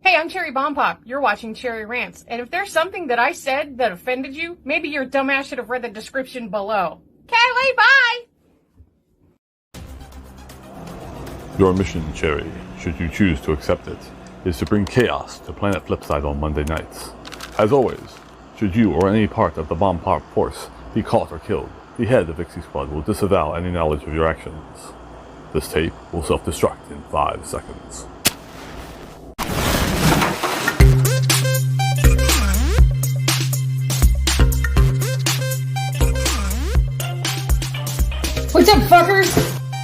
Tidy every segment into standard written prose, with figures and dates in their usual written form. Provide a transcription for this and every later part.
Hey, I'm Cherry Bomb Pop. You're watching Cherry Rants. And if there's something that I said that offended you, maybe your dumbass should have read the description below. Kelly, bye! Your mission, Cherry, should you choose to accept it, is to bring chaos to planet Flipside on Monday nights. As always, should you or any part of the Bomb Pop force be caught or killed, the head of Ixie Squad will disavow any knowledge of your actions. This tape will self-destruct in 5 seconds. What's up, fuckers?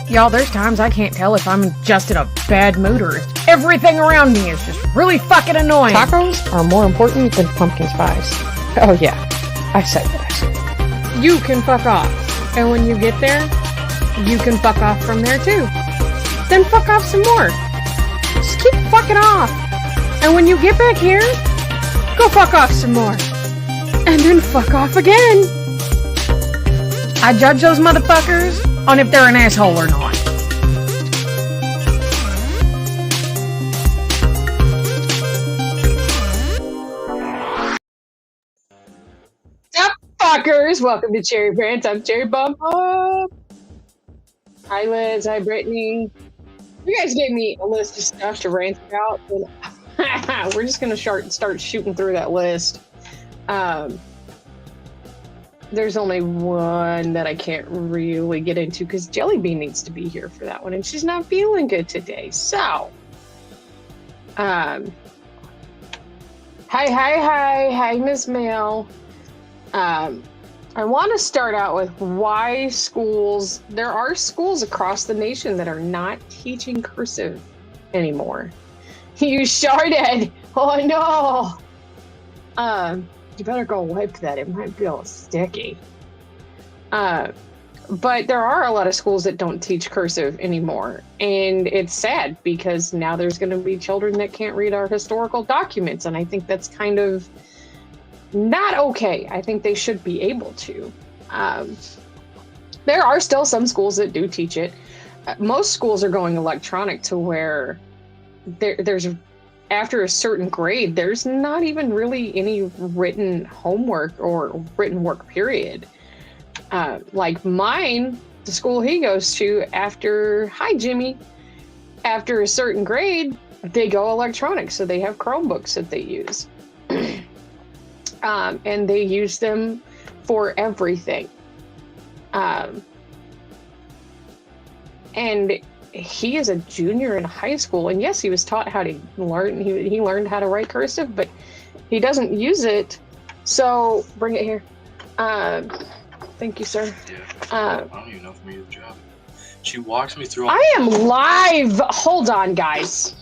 Y'all, there's times I can't tell if I'm just in a bad mood or if everything around me is just really fucking annoying. Tacos are more important than pumpkin spice. Oh yeah, I said that. You can fuck off. And when you get there, you can fuck off from there too. Then fuck off some more. Just keep fucking off. And when you get back here, go fuck off some more. And then fuck off again. I judge those motherfuckers on if they're an asshole or not. Sup, fuckers? Welcome to Cherry Rants. I'm Cherry Bomb Pop. Hi, Liz. Hi, Brittany. You guys gave me a list of stuff to rant about, and we're just gonna start shooting through that list. There's only one that I can't really get into because Jellybean needs to be here for that one, and she's not feeling good today. So, hi, Miss Mail. I want to start out with why there are schools across the nation that are not teaching cursive anymore. You sharted! Oh no! You better go wipe that. It might be all sticky. But there are a lot of schools that don't teach cursive anymore. And it's sad because now there's going to be children that can't read our historical documents. And I think that's kind of not okay. I think they should be able to. There are still some schools that do teach it. Most schools are going electronic to where there's after a certain grade, there's not even really any written homework or written work, period. Like mine, the school he goes to, after a certain grade, they go electronic. So they have Chromebooks that they use. And they use them for everything. And he is a junior in high school, and yes, he was taught how to learn. He learned how to write cursive, but he doesn't use it. So bring it here. Thank you, sir. Yeah. I don't even know if me the job. She walks me through. I am live. Hold on, guys.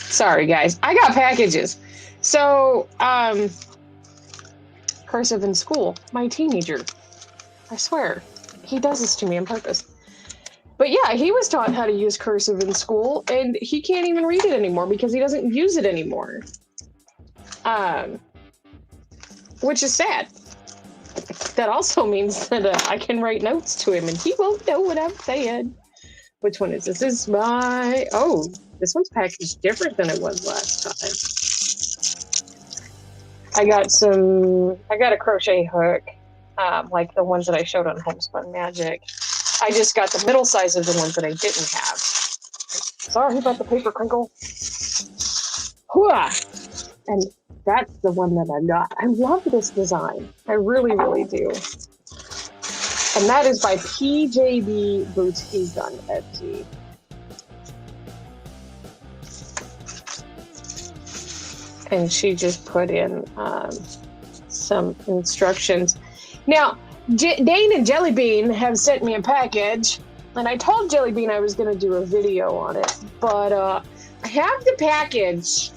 Sorry, guys. I got packages. So, cursive in school. My teenager. I swear. He does this to me on purpose. But yeah, he was taught how to use cursive in school, and he can't even read it anymore because he doesn't use it anymore. Which is sad. That also means that I can write notes to him, and he won't know what I'm saying. Which one is this? This is my... Oh, this one's packaged different than it was last time. I got a crochet hook, like the ones that I showed on Homespun Magic. I just got the middle size of the ones that I didn't have. Sorry about the paper crinkle. Hooah! And that's the one that I got. I love this design. I really, really do. And that is by PJB Boutique on Etsy. And she just put in some instructions. Now, Dane and Jellybean have sent me a package, and I told Jellybean I was going to do a video on it, but I have the package.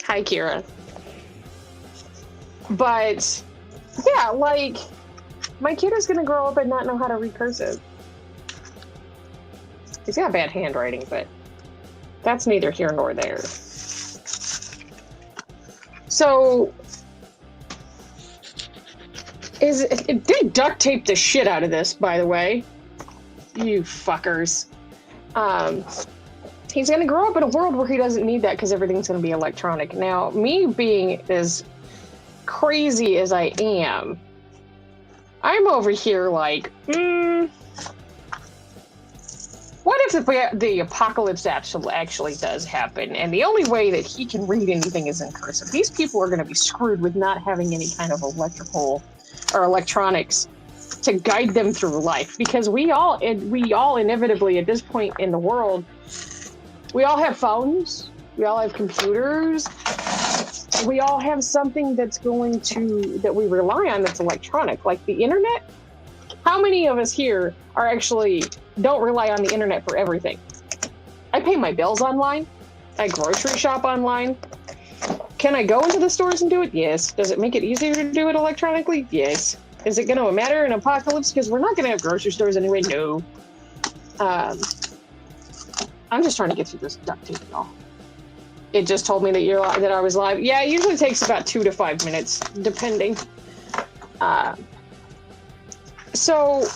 Hi, Kira. But, yeah, like, My kid is going to grow up and not know how to read cursive. He's got bad handwriting, but that's neither here nor there. So, they duct taped the shit out of this, by the way. You fuckers. He's going to grow up in a world where he doesn't need that because everything's going to be electronic. Now, me being as crazy as I am, I'm over here like, what if the apocalypse actually does happen, and the only way that he can read anything is in cursive? These people are going to be screwed with not having any kind of electrical or electronics to guide them through life, because we all inevitably at this point in the world, we all have phones, we all have computers, we all have something that we rely on that's electronic, like the internet. How many of us here don't rely on the internet for everything? I pay my bills online. I grocery shop online. Can I go into the stores and do it? Yes. Does it make it easier to do it electronically? Yes. Is it going to matter in apocalypse? Because we're not going to have grocery stores anyway. No. I'm just trying to get through this duct tape, y'all. It just told me that I was live. Yeah, it usually takes about 2 to 5 minutes, depending. So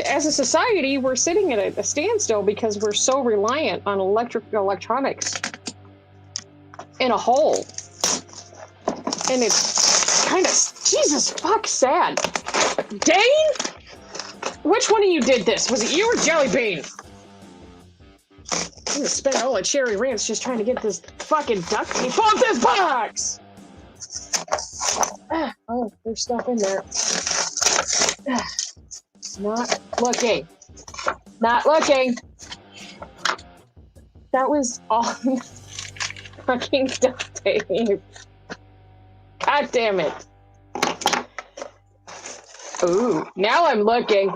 as a society, we're sitting at a standstill because we're so reliant on electronics in a whole. And it's kind of, Jesus fuck, sad. Dane? Which one of you did this? Was it you or Jelly Bean? I'm gonna spend all of Cherry Rants just trying to get this fucking duct tape off this box! Oh, there's stuff in there. Not looking. Not looking. That was all fucking duct tape. God damn it. Ooh, now I'm looking.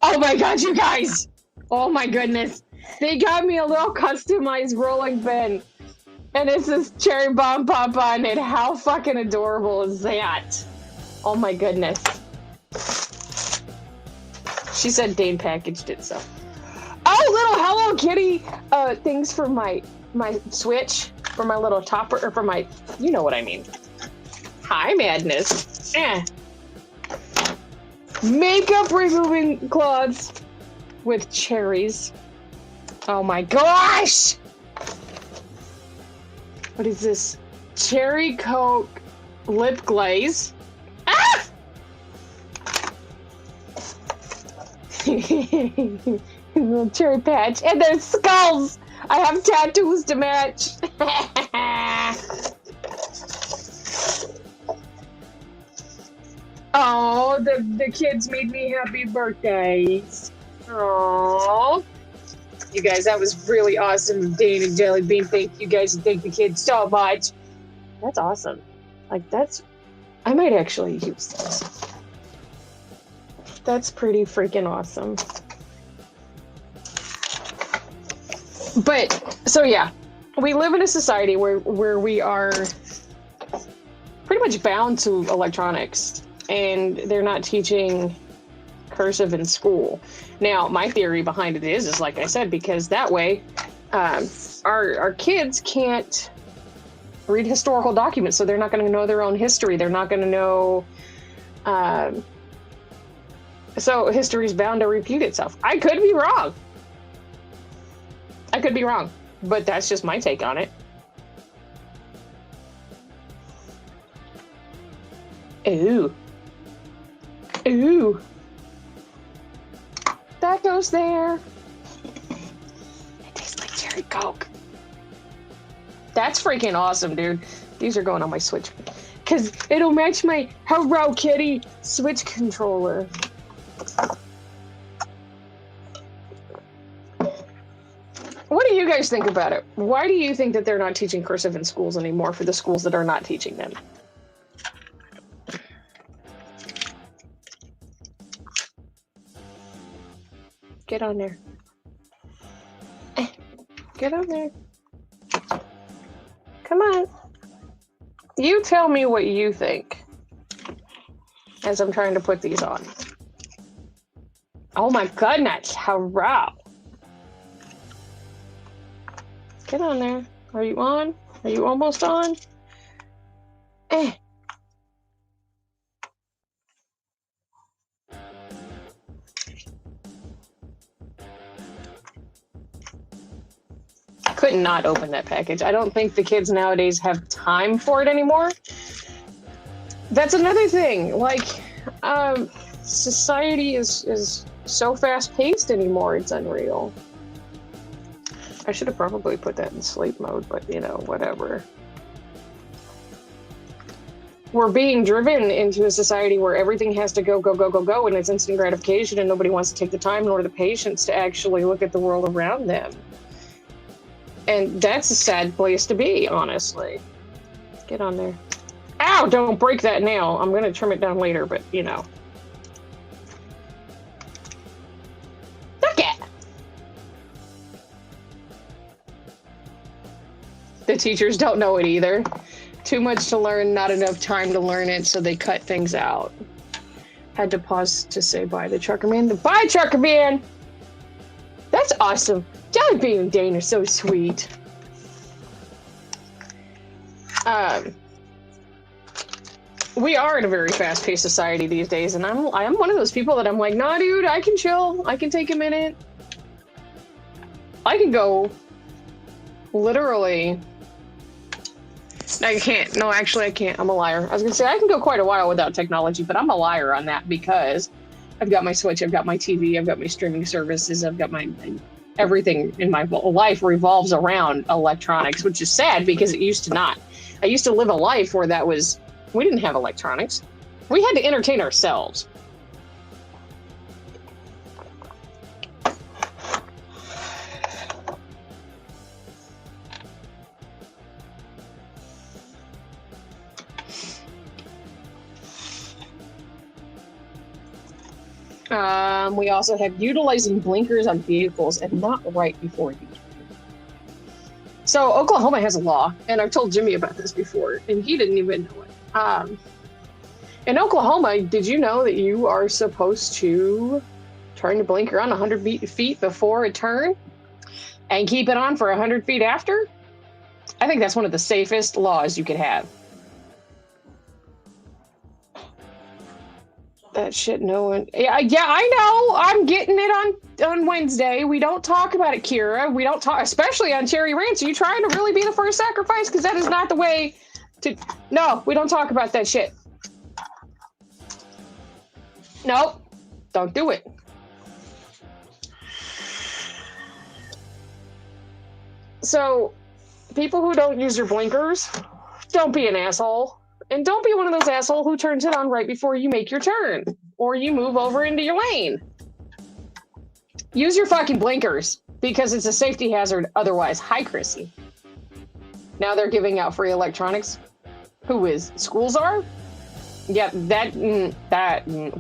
Oh my god, you guys! Oh my goodness. They got me a little customized rolling pin. And it says Cherry Bomb Pop on it. How fucking adorable is that? Oh my goodness. She said Dane packaged it, so. Oh, little Hello Kitty things for my Switch. For my little topper, or for my, you know what I mean. Hi, Madness. Makeup removing cloths with cherries. Oh my gosh! What is this? Cherry Coke lip glaze. Ah! Little cherry patch. And there's skulls! I have tattoos to match. Oh, the kids made me happy birthdays. Oh, you guys, that was really awesome. Dane and Jelly Bean, thank you guys, and thank the kids so much. That's awesome. Like, I might actually use this. That's pretty freaking awesome. But, so yeah, we live in a society where we are pretty much bound to electronics, and they're not teaching cursive in school. Now, my theory behind it is like I said, because that way our kids can't read historical documents, so they're not going to know their own history. They're not going to know... so history is bound to repeat itself. I could be wrong. I could be wrong, but that's just my take on it. Ooh. Ooh. That goes there. It tastes like cherry Coke. That's freaking awesome, dude. These are going on my Switch. Because it'll match my Hello Kitty Switch controller. What do you guys think about it? Why do you think that they're not teaching cursive in schools anymore for the schools that are not teaching them? Get on there. Get on there. Come on. You tell me what you think. as I'm trying to put these on. Oh my goodness, hurrah! Get on there. Are you on? Are you almost on? Eh. Could not open that package. I don't think the kids nowadays have time for it anymore. That's another thing. Like, society is so fast-paced anymore, it's unreal. I should have probably put that in sleep mode, but, you know, whatever. We're being driven into a society where everything has to go, go, go, go, go, and it's instant gratification, and nobody wants to take the time nor the patience to actually look at the world around them. And that's a sad place to be, honestly. Get on there. Ow! Don't break that nail. I'm going to trim it down later, but, you know. Look at! The teachers don't know it either. Too much to learn, not enough time to learn it, so they cut things out. Had to pause to say bye to Trucker Man. Bye, Trucker Man! That's awesome. Jelly Bean and Dane are so sweet. We are in a very fast-paced society these days, and I'm one of those people that I'm like, nah, dude, I can chill. I can take a minute. I can go literally. No, you can't. No, actually, I can't. I'm a liar. I was gonna say I can go quite a while without technology, but I'm a liar on that because I've got my Switch, I've got my TV, I've got my streaming services, I've got my everything in my life revolves around electronics, which is sad because it used to not. I used to live a life where we didn't have electronics. We had to entertain ourselves. We also have utilizing blinkers on vehicles and not right before you. So Oklahoma has a law, and I've told Jimmy about this before, and he didn't even know it. In Oklahoma, did you know that you are supposed to turn your blinker on 100 feet before a turn and keep it on for 100 feet after? I think that's one of the safest laws you could have. That shit, no one. Yeah, I know. I'm getting it on Wednesday. We don't talk about it, Kira. We don't talk, especially on Cherry Rants. Are you trying to really be the first sacrifice? Because that is not the way to. No, we don't talk about that shit. Nope, don't do it. So, people who don't use your blinkers, don't be an asshole. And don't be one of those assholes who turns it on right before you make your turn. Or you move over into your lane. Use your fucking blinkers. Because it's a safety hazard otherwise. Hi, Chrissy. Now they're giving out free electronics. Who is? Schools are? Yeah,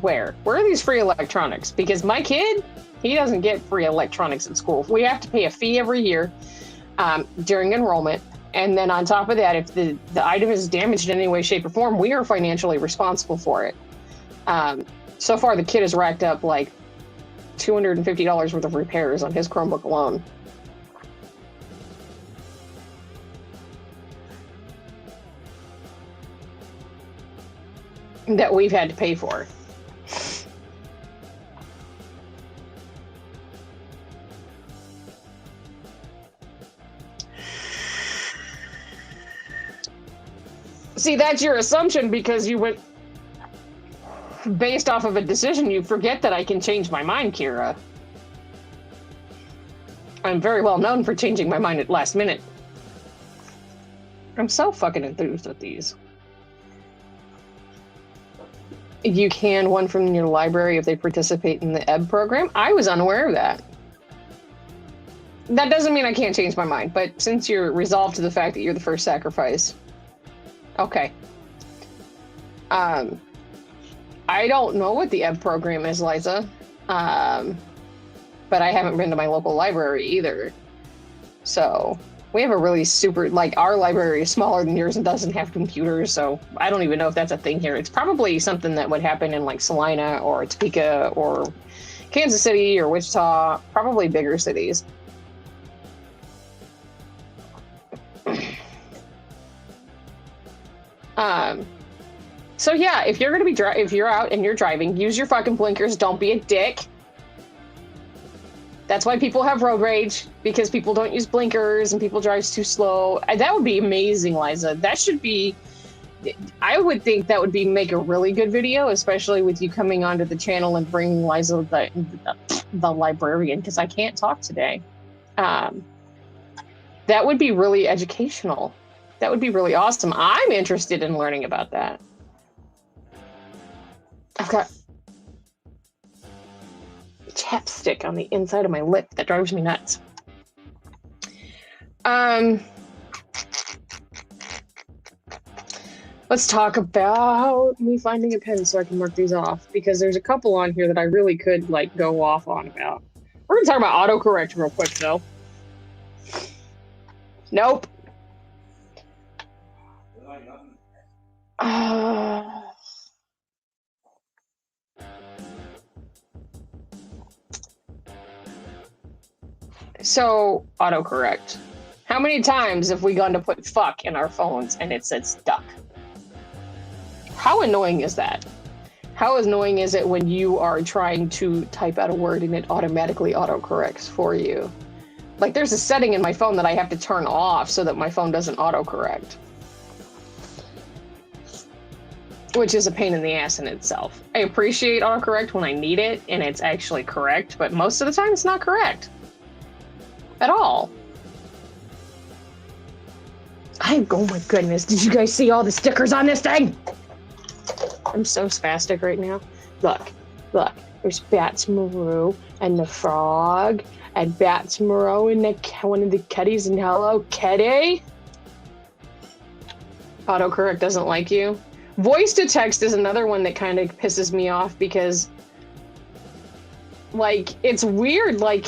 where? Where are these free electronics? Because my kid, he doesn't get free electronics at school. We have to pay a fee every year during enrollment. And then on top of that, if the item is damaged in any way, shape, or form, we are financially responsible for it. So far, the kid has racked up like $250 worth of repairs on his Chromebook alone. That we've had to pay for. See, that's your assumption because you went based off of a decision. You forget that I can change my mind, Kira. I'm very well known for changing my mind at last minute. I'm so fucking enthused with these. You can one from your library if they participate in the EB program. I was unaware of that. That doesn't mean I can't change my mind, but since you're resolved to the fact that you're the first sacrifice. Okay. I don't know what the EB program is, Liza. But I haven't been to my local library either. So, We have a really super, like, our library is smaller than yours and doesn't have computers, so I don't even know if that's a thing here. It's probably something that would happen in, like, Salina or Topeka or Kansas City or Wichita, probably bigger cities. So yeah, if you're gonna be if you're out and you're driving, use your fucking blinkers. Don't be a dick. That's why people have road rage, because people don't use blinkers and people drive too slow. That would be amazing, Liza. That should be. I would think that would make a really good video, especially with you coming onto the channel and bringing Liza the librarian, because I can't talk today. That would be really educational. That would be really awesome. I'm interested in learning about that. I've got chapstick on the inside of my lip that drives me nuts. Let's talk about me finding a pen so I can mark these off, because there's a couple on here that I really could, like, go off on about. We're gonna talk about autocorrect real quick, though. Nope. So, autocorrect. How many times have we gone to put fuck in our phones and it said stuck? How annoying is that? How annoying is it when you are trying to type out a word and it automatically autocorrects for you? Like, there's a setting in my phone that I have to turn off so that my phone doesn't autocorrect. Which is a pain in the ass in itself. I appreciate autocorrect when I need it and it's actually correct, but most of the time it's not correct. At all. Oh my goodness, did you guys see all the stickers on this thing? I'm so spastic right now. Look, there's Bats Maru and the frog, and Bats Maru and one of the kitties, and hello, kitty. Autocorrect doesn't like you. Voice to text is another one that kind of pisses me off, because, like, it's weird, like,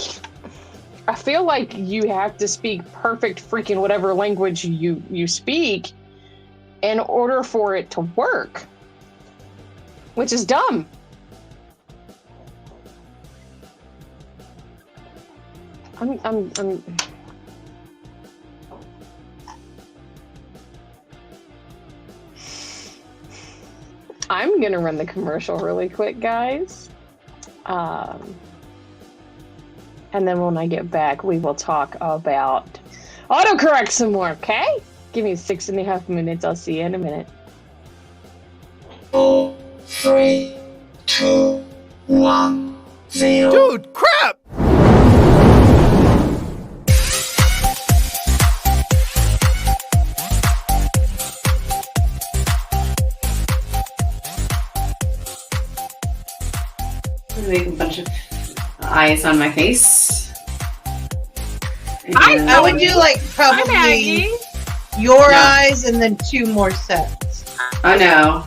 I feel like you have to speak perfect freaking whatever language you speak in order for it to work, which is dumb. I'm gonna run the commercial really quick, guys. And then when I get back, we will talk about autocorrect some more, okay? Give me 6.5 minutes. I'll see you in a minute. 4, 3, 2, 1, 0. Dude, crap! Make a bunch of eyes on my face. I would do, like, probably your eyes and then 2 more sets. Oh no,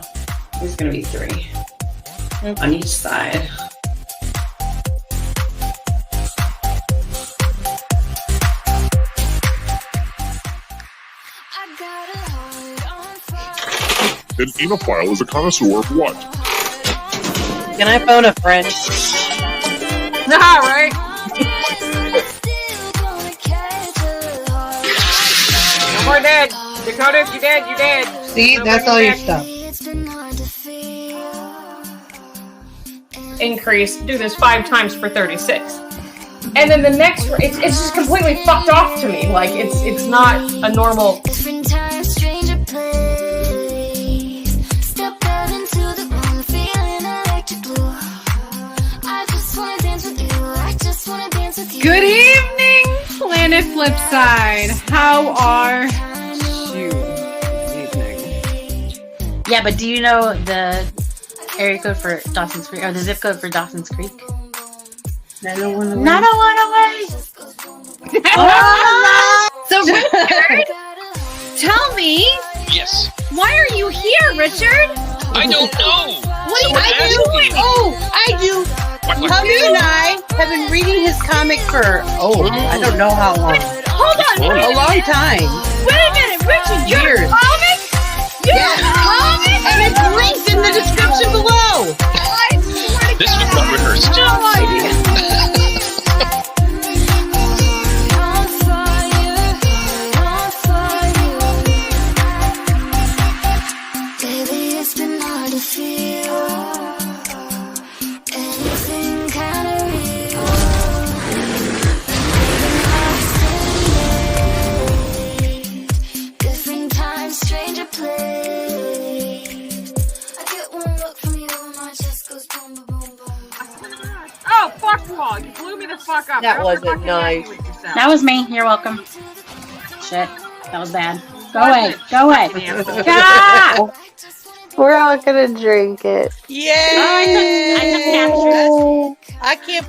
there's gonna be 3 on each side. An email is a connoisseur of what? Can I phone a friend? Nah, right? No more dead. Dakota, if you dead, you dead. See, that's all your stuff. Increase. Do this 5 times for 36. And then the next, it's just completely fucked off to me. Like, it's not a normal. Good evening, Planet Flipside. How are you this evening? Yeah, but do you know the area code for Dawson's Creek, or the zip code for Dawson's Creek? 901 away. 901 away! So, Richard, tell me. Yes. Why are you here, Richard? I don't know. What are you doing? Oh, I do. Tommy and I have been reading his comic for, I don't know how long. Hold on. A long time. Wait a minute, Richard. You're a Years. comic? You're a comic? And it's linked in the description below. I swear to This was God, not rehearsed. no idea. Oh, fuck you all. You blew me the fuck up. That wasn't nice. That was me. You're welcome. Shit. That was bad. Go away. Go away. Ah! We're all gonna drink it. Yay! I can't.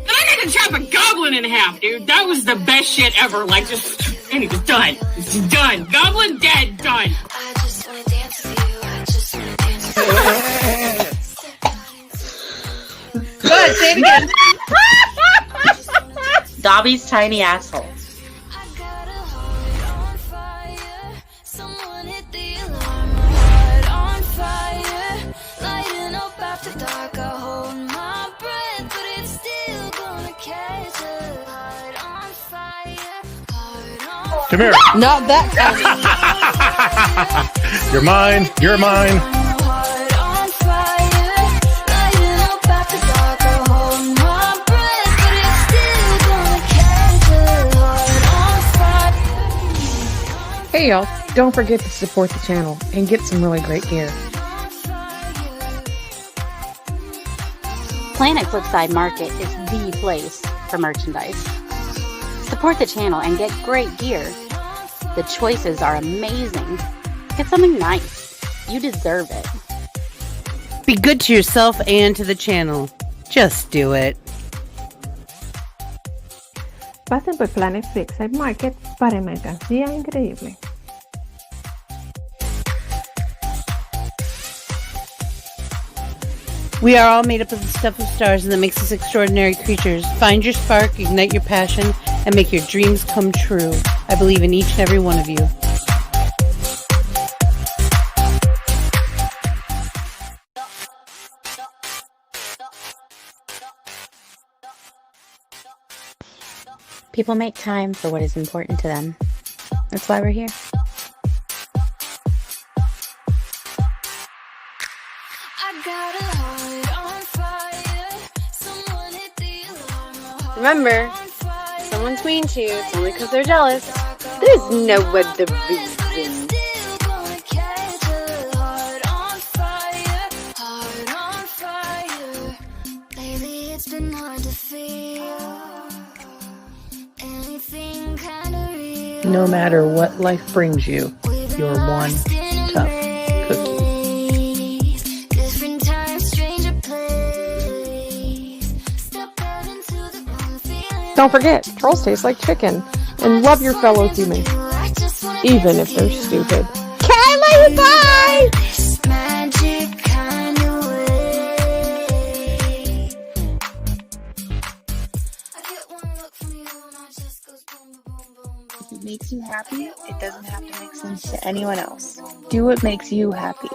I had to chop a goblin in half, dude. That was the best shit ever. Like, just. And it was done. It's done. Goblin dead. Done. Go ahead, say it again. Dobby's tiny asshole. Come here. Not that kind. You're mine. You're mine. Hey y'all, don't forget to support the channel and get some really great gear. Planet Flipside Market is the place for merchandise. Support the channel and get great gear. The choices are amazing. Get something nice. You deserve it. Be good to yourself and to the channel. Just do it. Pasen por Planet Flipside Market para mercancía increíble. We are all made up of the stuff of stars, and that makes us extraordinary creatures. Find your spark, ignite your passion, and make your dreams come true. I believe in each and every one of you. People make time for what is important to them. That's why we're here. Remember, if someone's mean to you, it's only because they're jealous. There's no other reason. No matter what life brings you, you're one tough cookie. Don't forget, trolls taste like chicken, and love your fellow humans, even if they're stupid. Kylie, bye! If it makes you happy, it doesn't have to make sense to anyone else. Do what makes you happy.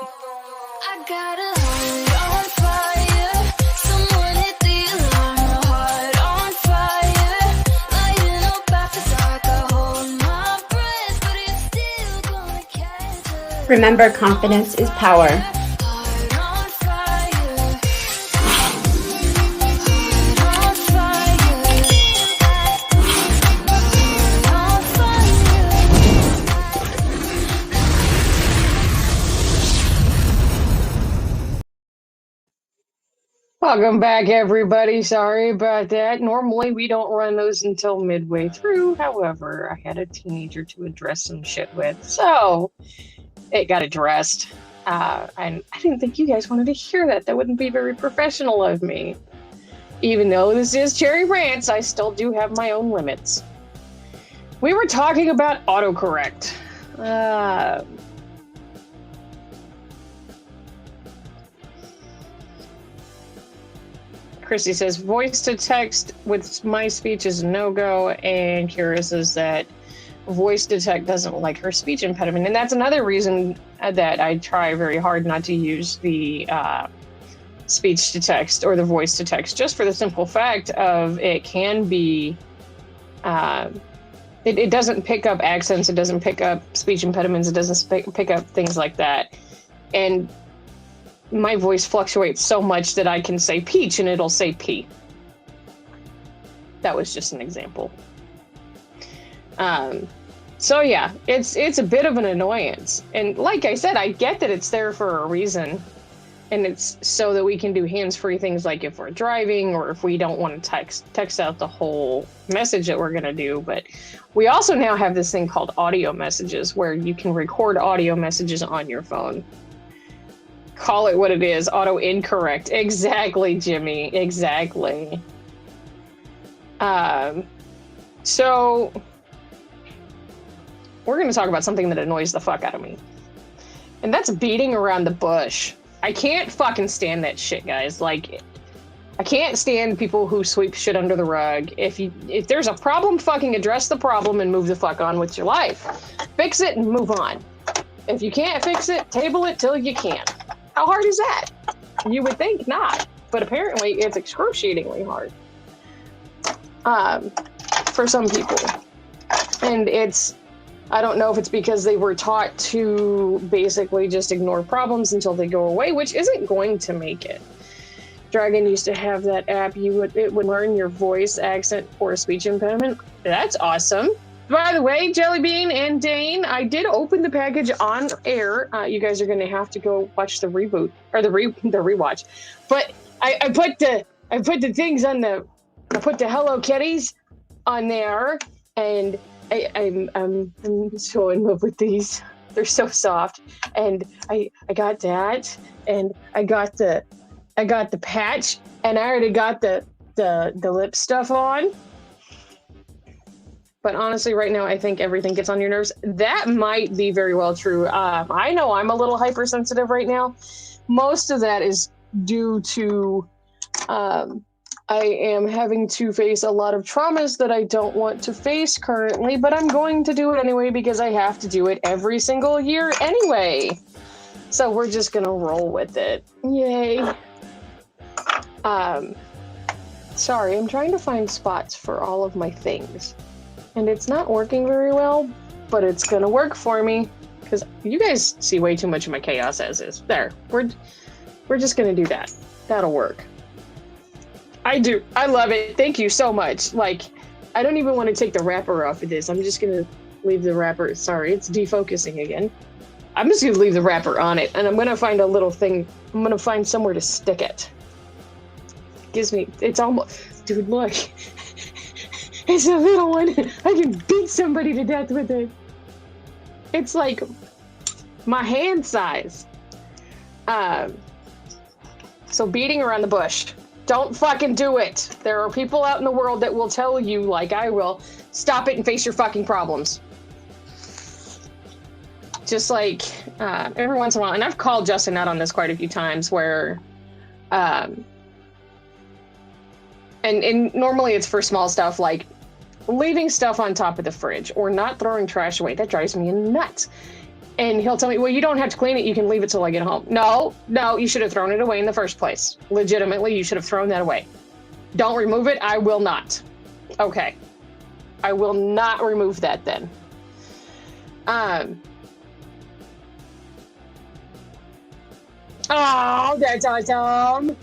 Remember, confidence is power. Welcome back, everybody. Sorry about that. Normally, we don't run those until midway through. However, I had a teenager to address some shit with, so it got addressed. And I didn't think you guys wanted to hear that. That wouldn't be very professional of me. Even though this is Cherry Rants, I still do have my own limits. We were talking about autocorrect. Chrissy says voice to text with my speech is a no-go, and Kira says that voice to text doesn't like her speech impediment, and that's another reason that I try very hard not to use the speech to text or the voice to text, just for the simple fact of it can be it doesn't pick up accents, it doesn't pick up speech impediments, it doesn't pick up things like that, and my voice fluctuates so much that I can say peach and it'll say pea. That was just an example. So yeah, it's a bit of an annoyance. And like I said, I get that it's there for a reason. And it's so that we can do hands-free things like if we're driving or if we don't want to text out the whole message that we're going to do. But we also now have this thing called audio messages where you can record audio messages on your phone. Call it what it is, auto-incorrect. Exactly, Jimmy, exactly. So we're going to talk about something that annoys the fuck out of me. And that's beating around the bush. I can't fucking stand that shit, guys. Like, I can't stand people who sweep shit under the rug. If there's a problem, fucking address the problem and move the fuck on with your life. Fix it and move on. If you can't fix it, table it till you can. How hard is that? You would think not, but apparently it's excruciatingly hard for some people. And I don't know if it's because they were taught to basically just ignore problems until they go away, which isn't going to make it. Dragon used to have that app. It would learn your voice, accent, or speech impediment. That's awesome. By the way, Jellybean and Dane, I did open the package on air. You guys are going to have to go watch the reboot or the rewatch. But I put the things on I put the Hello Kitties on there, and I'm so in love with these. They're so soft, and I got that, and I got the patch, and I already got the lip stuff on. But honestly, right now, I think everything gets on your nerves. That might be very well true. I know I'm a little hypersensitive right now. Most of that is due to I am having to face a lot of traumas that I don't want to face currently, but I'm going to do it anyway because I have to do it every single year anyway. So we're just going to roll with it. Yay. Sorry, I'm trying to find spots for all of my things. And it's not working very well, but it's gonna work for me because you guys see way too much of my chaos as is. There, we're just gonna do that. That'll work. I do. I love it. Thank you so much. Like, I don't even want to take the wrapper off of this. I'm just gonna leave the wrapper. Sorry, it's defocusing again. I'm just gonna leave the wrapper on it, and I'm gonna find a little thing. I'm gonna find somewhere to stick it. Gives me. It's almost. Dude, look. It's a little one. I can beat somebody to death with it. It's like my hand size. So beating around the bush. Don't fucking do it. There are people out in the world that will tell you, like I will, stop it and face your fucking problems. Just like every once in a while, and I've called Justin out on this quite a few times where and normally it's for small stuff like leaving stuff on top of the fridge or not throwing trash away. That drives me nuts. And he'll tell me, well, you don't have to clean it. You can leave it till I get home. No, you should have thrown it away in the first place. Legitimately, you should have thrown that away. Don't remove it. I will not. Okay. I will not remove that then. Oh, that's awesome.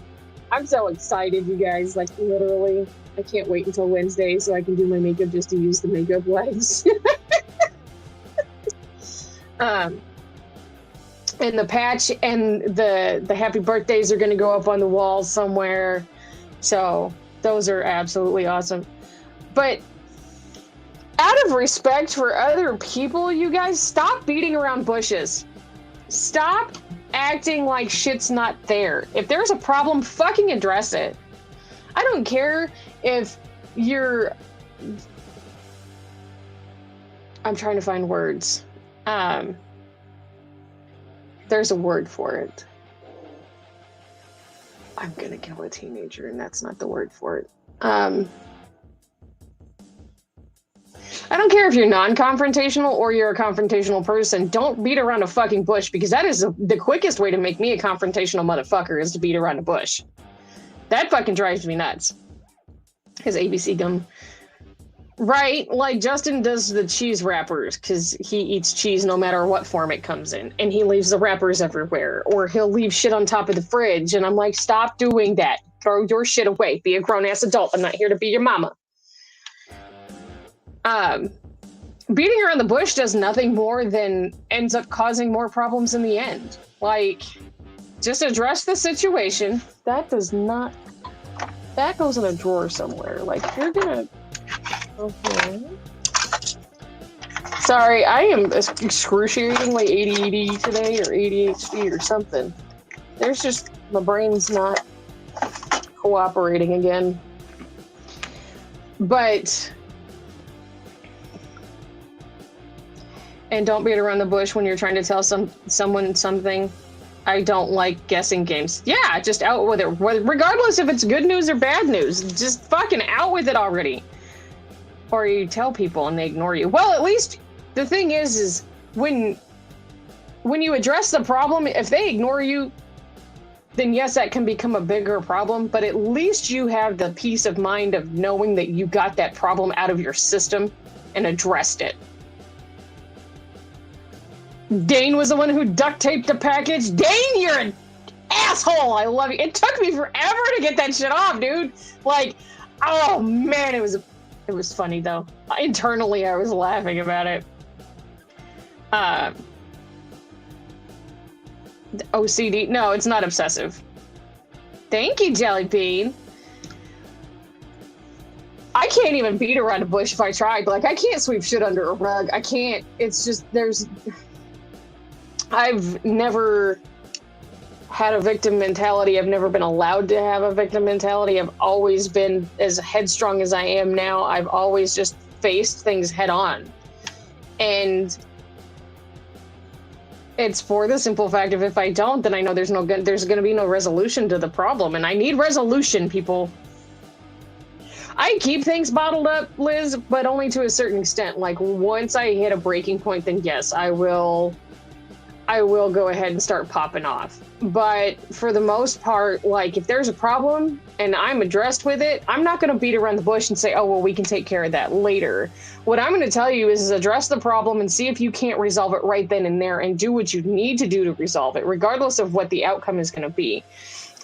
I'm so excited, you guys. Like, literally. I can't wait until Wednesday so I can do my makeup just to use the makeup wipes. And the patch and the happy birthdays are going to go up on the wall somewhere. So those are absolutely awesome. But out of respect for other people, you guys, stop beating around bushes. Stop acting like shit's not there. If there's a problem, fucking address it. I don't care if you're... I'm trying to find words. There's a word for it. I'm gonna kill a teenager, and that's not the word for it. I don't care if you're non-confrontational or you're a confrontational person. Don't beat around a fucking bush, because that is the quickest way to make me a confrontational motherfucker, is to beat around a bush. That fucking drives me nuts. His ABC gum. Right, like Justin does the cheese wrappers, because he eats cheese no matter what form it comes in, and he leaves the wrappers everywhere, or he'll leave shit on top of the fridge, and I'm like, stop doing that. Throw your shit away. Be a grown-ass adult. I'm not here to be your mama. Beating around the bush does nothing more than ends up causing more problems in the end. Like, just address the situation. That does not... That goes in a drawer somewhere. Like, you're gonna... Okay. Sorry, I am excruciatingly ADD today, or ADHD or something. There's just... My brain's not cooperating again. But... And don't beat around the bush when you're trying to tell someone something. I don't like guessing games. Yeah, just out with it. Regardless if it's good news or bad news. Just fucking out with it already. Or you tell people and they ignore you. Well, at least the thing is when you address the problem, if they ignore you, then yes, that can become a bigger problem. But at least you have the peace of mind of knowing that you got that problem out of your system and addressed it. Dane was the one who duct taped the package. Dane, you're an asshole. I love you. It took me forever to get that shit off, dude. Like, oh man, it was funny though. Internally, I was laughing about it. OCD? No, it's not obsessive. Thank you, Jelly Bean. I can't even beat around a bush if I tried. Like, I can't sweep shit under a rug. I can't. It's just, I've never had a victim mentality. I've never been allowed to have a victim mentality. I've always been as headstrong as I am now. I've always just faced things head on. And it's for the simple fact of if I don't, then I know there's going to be no resolution to the problem. And I need resolution, people. I keep things bottled up, Liz, but only to a certain extent. Like, once I hit a breaking point, then yes, I will go ahead and start popping off. But for the most part, like, if there's a problem and I'm addressed with it, I'm not going to beat around the bush and say, oh, well, we can take care of that later. What I'm going to tell you is address the problem and see if you can't resolve it right then and there, and do what you need to do to resolve it, regardless of what the outcome is going to be.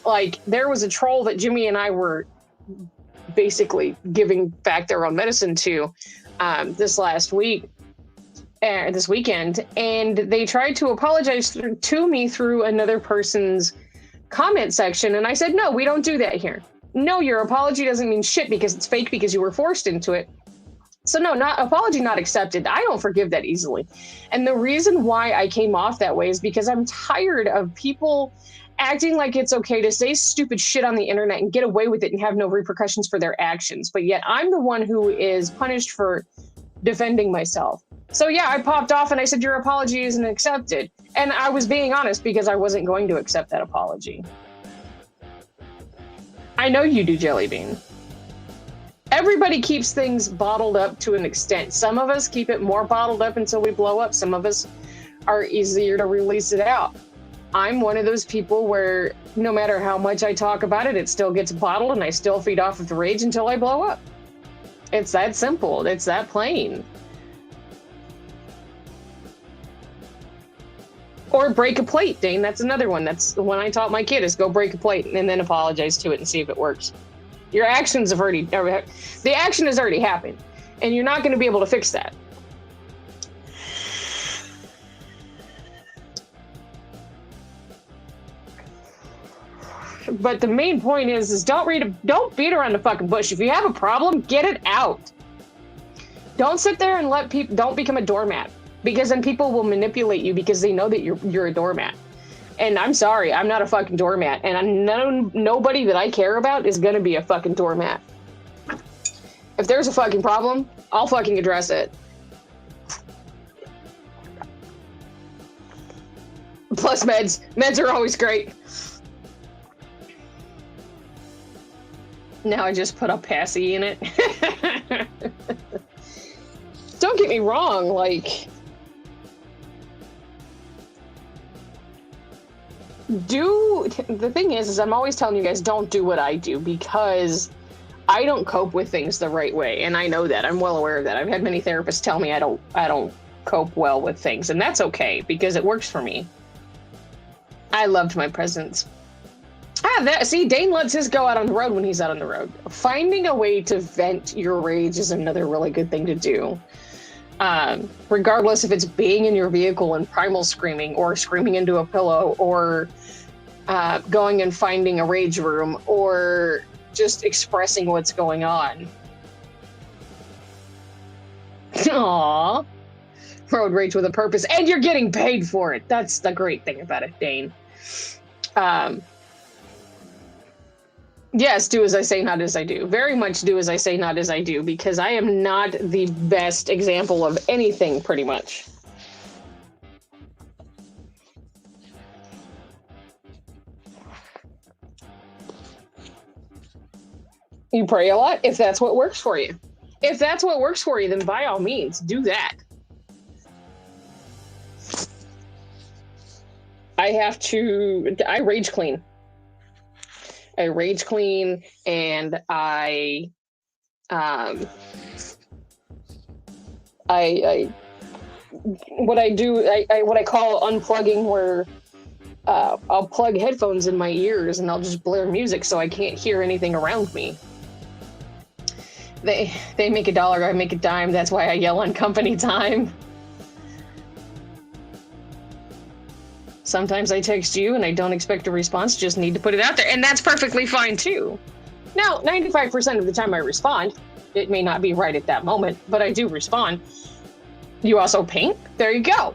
Like, there was a troll that Jimmy and I were basically giving back their own medicine to this weekend, and they tried to apologize to me through another person's comment section, and I said, no, we don't do that here. No, your apology doesn't mean shit because it's fake because you were forced into it. So no, apology not accepted. I don't forgive that easily. And the reason why I came off that way is because I'm tired of people acting like it's okay to say stupid shit on the internet and get away with it and have no repercussions for their actions. But yet I'm the one who is punished for defending myself. So yeah, I popped off and I said, your apology isn't accepted. And I was being honest because I wasn't going to accept that apology. I know you do, Jelly Bean. Everybody keeps things bottled up to an extent. Some of us keep it more bottled up until we blow up. Some of us are easier to release it out. I'm one of those people where no matter how much I talk about it, it still gets bottled and I still feed off of the rage until I blow up. It's that simple. It's that plain. Or break a plate, Dane. That's another one. That's the one I taught my kid, is go break a plate and then apologize to it and see if it works. Your actions have already... The action has already happened, and you're not going to be able to fix that. But the main point is don't beat around the fucking bush. If you have a problem, get it out. Don't sit there and let people... Don't become a doormat. Because then people will manipulate you because they know that you're a doormat. And I'm sorry, I'm not a fucking doormat. And nobody that I care about is gonna be a fucking doormat. If there's a fucking problem, I'll fucking address it. Plus meds. Meds are always great. Now I just put a passy in it. Don't get me wrong, like... The thing is I'm always telling you guys, don't do what I do, because I don't cope with things the right way, and I know that. I'm well aware of that. I've had many therapists tell me I don't cope well with things, and that's okay, because it works for me. I loved my presence. See, Dane lets his go out on the road when he's out on the road. Finding a way to vent your rage is another really good thing to do. Regardless if it's being in your vehicle and primal screaming, or screaming into a pillow, or going and finding a rage room, or just expressing what's going on. Aww. Road rage with a purpose, and you're getting paid for it. That's the great thing about it, Dane. Yes, do as I say, not as I do. Very much do as I say, not as I do, because I am not the best example of anything, pretty much. You pray a lot, if that's what works for you. If that's what works for you, then by all means, do that. I rage clean. I rage clean, and what I do, what I call unplugging, where I'll plug headphones in my ears and I'll just blare music so I can't hear anything around me. They make $1, I make a dime. That's why I yell on company time. Sometimes I text you and I don't expect a response, just need to put it out there. And that's perfectly fine too. Now, 95% of the time I respond. It may not be right at that moment, but I do respond. You also paint? There you go.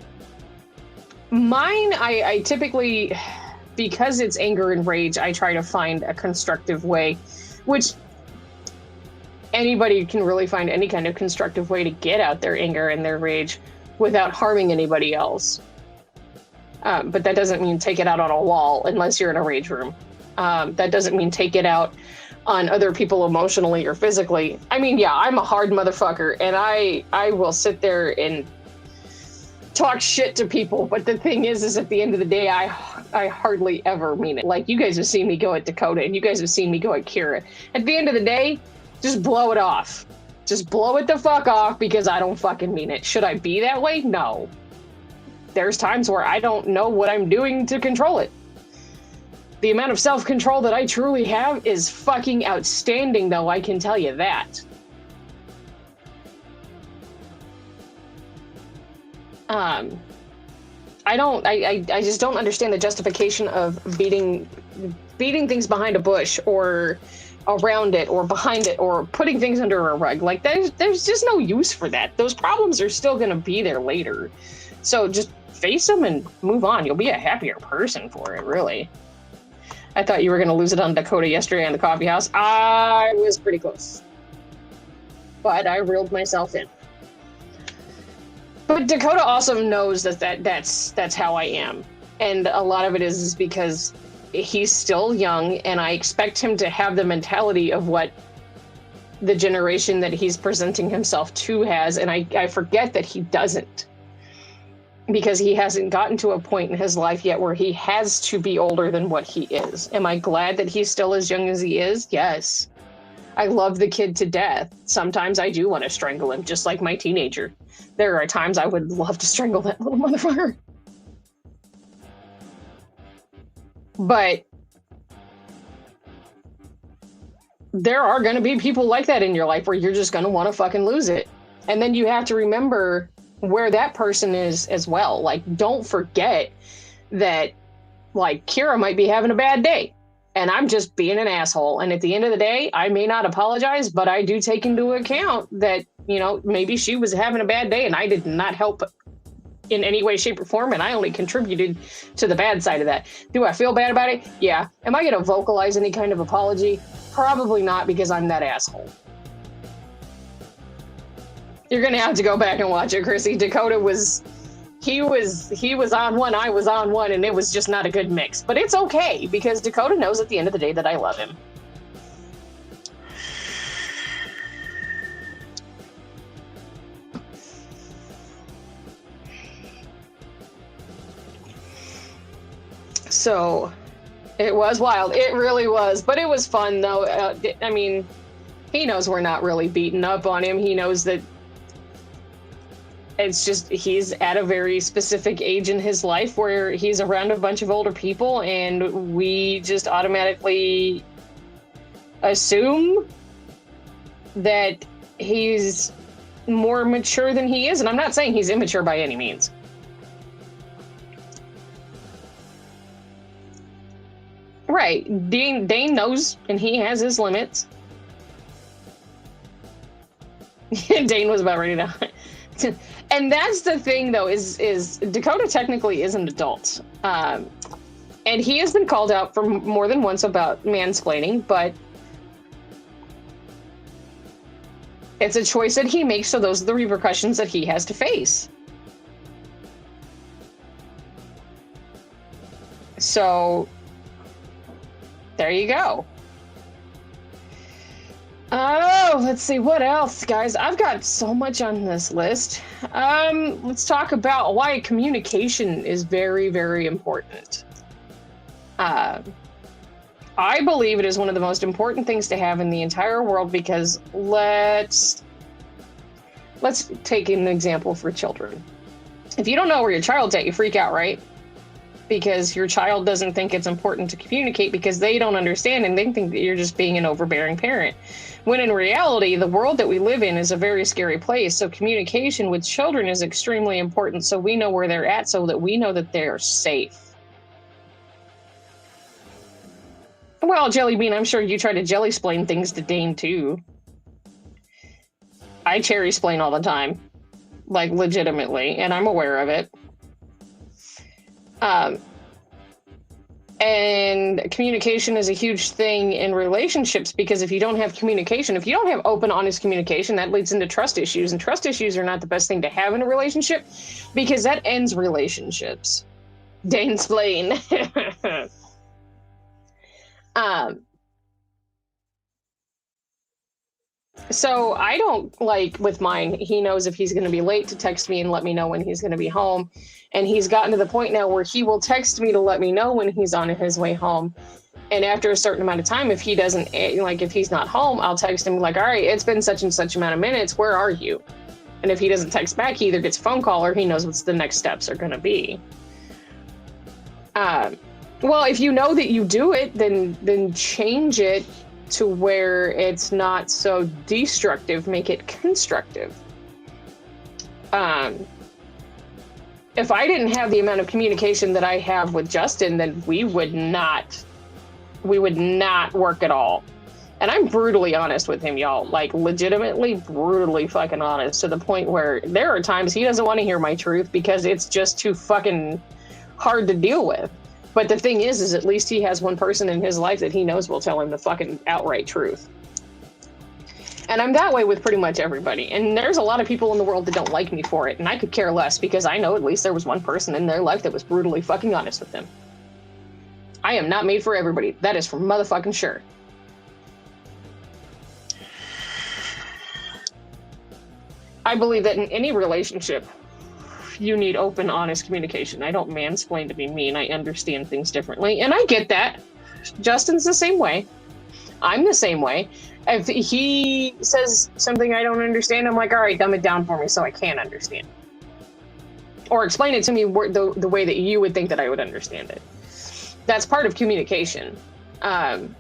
Mine, I typically, because it's anger and rage, I try to find a constructive way, which anybody can really find any kind of constructive way to get out their anger and their rage without harming anybody else. But that doesn't mean take it out on a wall unless you're in a rage room. That doesn't mean take it out on other people emotionally or physically. I mean, yeah, I'm a hard motherfucker, and I will sit there and talk shit to people. But the thing is at the end of the day, I hardly ever mean it. Like, you guys have seen me go at Dakota, and you guys have seen me go at Kira. At the end of the day, just blow it off. Just blow it the fuck off, because I don't fucking mean it. Should I be that way? No. There's times where I don't know what I'm doing to control it. The amount of self-control that I truly have is fucking outstanding, though, I can tell you that. I just don't understand the justification of beating things behind a bush, or around it, or behind it, or putting things under a rug. Like, there's just no use for that. Those problems are still gonna be there later. So just face them and move on. You'll be a happier person for it, really. I thought you were gonna lose it on Dakota yesterday on the coffee house. I was pretty close, but I reeled myself in. But Dakota also knows that's how I am, and a lot of it is because he's still young, and I expect him to have the mentality of what the generation that he's presenting himself to has, and I forget that he doesn't, because he hasn't gotten to a point in his life yet where he has to be older than what he is. Am I glad that he's still as young as he is? Yes. I love the kid to death. Sometimes I do want to strangle him, just like my teenager. There are times I would love to strangle that little motherfucker. But there are going to be people like that in your life where you're just going to want to fucking lose it. And then you have to remember where that person is as well. Like, don't forget that, like, Kira might be having a bad day, and I'm just being an asshole. And at the end of the day, I may not apologize, but I do take into account that, you know, maybe she was having a bad day and I did not help in any way, shape, or form, and I only contributed to the bad side of that. Do I feel bad about it? Yeah. Am I going to vocalize any kind of apology? Probably not, because I'm that asshole. You're going to have to go back and watch it, Chrissy. Dakota he was on one, I was on one, and it was just not a good mix. But it's okay, because Dakota knows at the end of the day that I love him. So it was wild. It really was. But it was fun, though. I mean, he knows we're not really beating up on him. He knows that it's just he's at a very specific age in his life where he's around a bunch of older people, and we just automatically assume that he's more mature than he is. And I'm not saying he's immature by any means. Right. Dane knows, and he has his limits. Dane was about ready to... And that's the thing, though, is Dakota technically is an adult. And he has been called out for more than once about mansplaining, but it's a choice that he makes, so those are the repercussions that he has to face. So, there you go. Oh, let's see, what else, guys? I've got so much on this list. Let's talk about why communication is very, very important. I believe it is one of the most important things to have in the entire world because let's take an example for children. If you don't know where your child's at, you freak out, right? Because your child doesn't think it's important to communicate because they don't understand and they think that you're just being an overbearing parent. When in reality, the world that we live in is a very scary place. So communication with children is extremely important so we know where they're at, so that we know that they're safe. Well, Jellybean, I'm sure you try to jelly-splain things to Dane, too. I cherry-splain all the time. Like, legitimately, and I'm aware of it. And communication is a huge thing in relationships because if you don't have communication, if you don't have open, honest communication, that leads into trust issues. And trust issues are not the best thing to have in a relationship because that ends relationships. Dane-splain. So I don't, like, with mine, he knows if he's going to be late to text me and let me know when he's going to be home. And he's gotten to the point now where he will text me to let me know when he's on his way home. And after a certain amount of time, if he doesn't, like, if he's not home, I'll text him like, all right, it's been such and such amount of minutes. Where are you? And if he doesn't text back, he either gets a phone call or he knows what the next steps are going to be. Well, if you know that you do it, then change it to where it's not so destructive, make it constructive. If I didn't have the amount of communication that I have with Justin, then we would not work at all. And I'm brutally honest with him, y'all. Like, legitimately brutally fucking honest, to the point where there are times he doesn't want to hear my truth because it's just too fucking hard to deal with. But the thing is at least he has one person in his life that he knows will tell him the fucking outright truth. And I'm that way with pretty much everybody. And there's a lot of people in the world that don't like me for it. And I could care less because I know at least there was one person in their life that was brutally fucking honest with them. I am not made for everybody. That is for motherfucking sure. I believe that in any relationship, you need open, honest communication. I don't mansplain to be mean. I understand things differently. And I get that. Justin's the same way. I'm the same way. If he says something I don't understand, I'm like, all right, dumb it down for me so I can understand. Or explain it to me the way that you would think that I would understand it. That's part of communication. And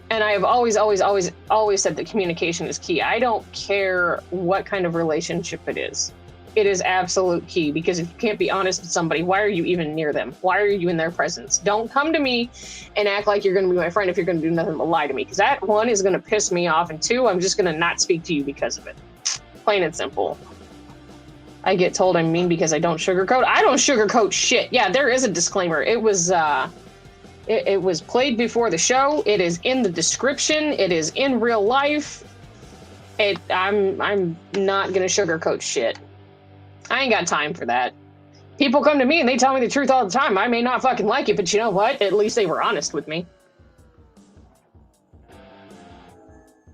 I have always said that communication is key. I don't care what kind of relationship it is. It is absolute key, because if you can't be honest with somebody, why are you even near them? Why are you in their presence? Don't come to me and act like you're going to be my friend if you're going to do nothing but lie to me, because that, one, is going to piss me off, and two, I'm just going to not speak to you because of it. Plain and simple. I get told I'm mean because I don't sugarcoat. I don't sugarcoat shit. Yeah, there is a disclaimer. It was it was played before the show. It is in the description. It is in real life. I'm not going to sugarcoat shit. I ain't got time for that. People come to me and they tell me the truth all the time. I may not fucking like it, but you know what? At least they were honest with me.